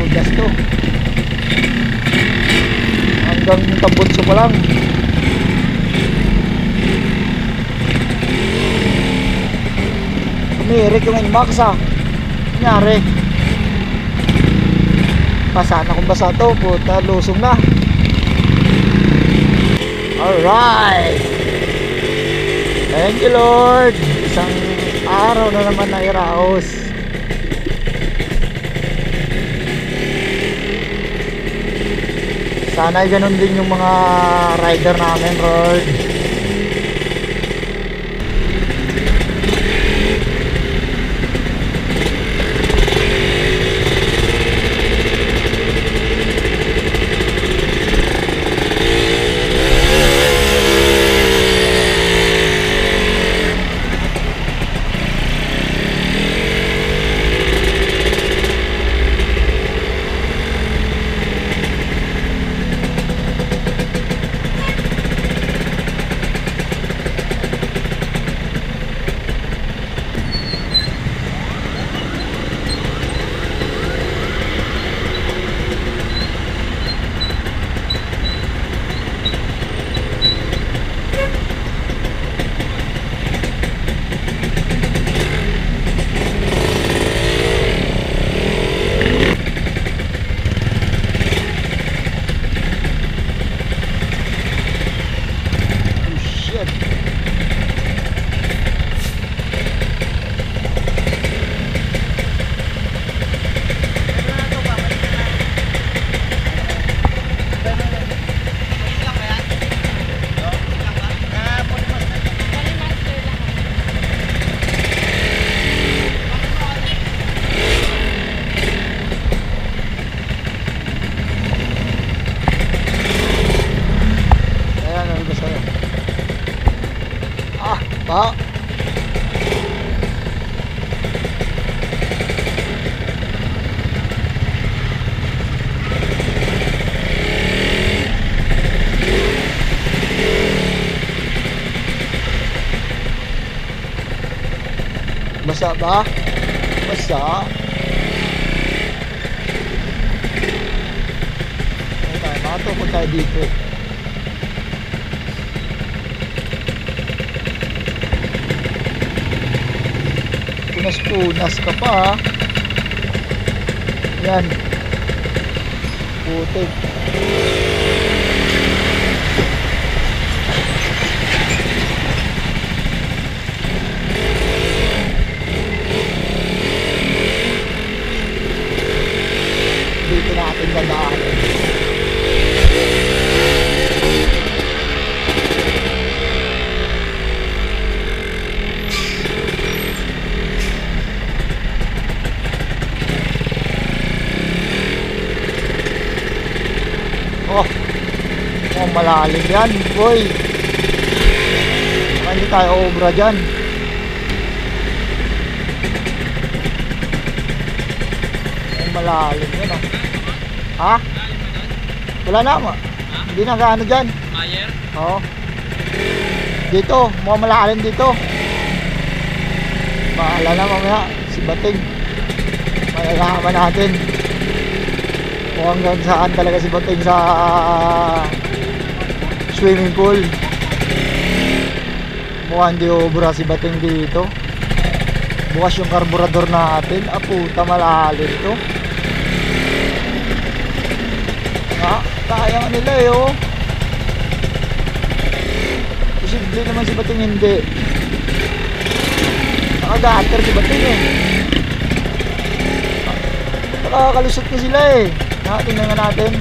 tugas to. Hanggang Tambunso pa lang. Umirik yung Inmax Nangyari. Basa na kung basa to. Puta, lusong na. Alright. Thank you Lord. Isang araw na naman na iraos. Sana ay ganun din yung mga rider namin, Lord. Pa. Basa ba? Basa. Okay, makatukod tayo dito. Punas ka pa. Yan. Putik. Dito natin dadaanan. Oh, malalim yan, boy. Baka hindi tayo obra dyan. Oh, malalim yan, oh. Ha? Wala na, hindi na gaano dyan. Ayer? Oo. Dito, mukhang malalim dito. Bahala na mamaya, si Bating. Malalaman natin kung hanggang saan talaga si Bating sa swimming pool. Mukhang di obra si Bating dito. Bukas yung karburador natin. Puta, malalim to. Kaya nga nila eh, oh. Posible naman si Bating hindi. Nakagater si Bating eh. Nakakalusot na sila eh. Tingnan nga natin.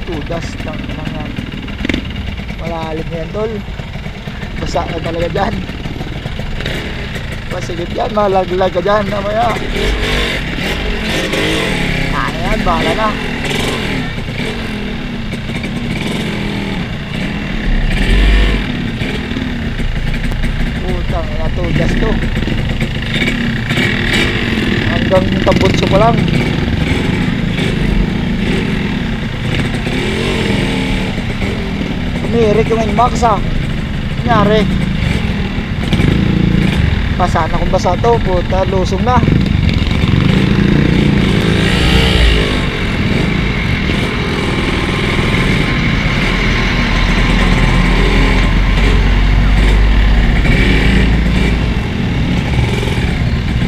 Tudas lang yan. Malalim yan, tol. Basa ka talaga dyan. Masigit yan, malaglag ka dyan namaya. Ayan, bahala na. Putang ina, tugas to. Hanggang Tambunso pa lang. Umirik yung Inmax ah. Nangyari. Basa na kung basa to. Puta, lusong na.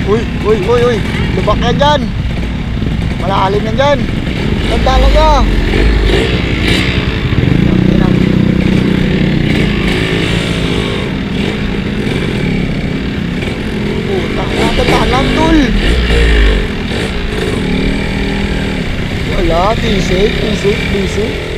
Uy. Lubak yan dyan. Malalim yan dyan. Tanda lang ka. Tandaan lang tol. Wala, tisig.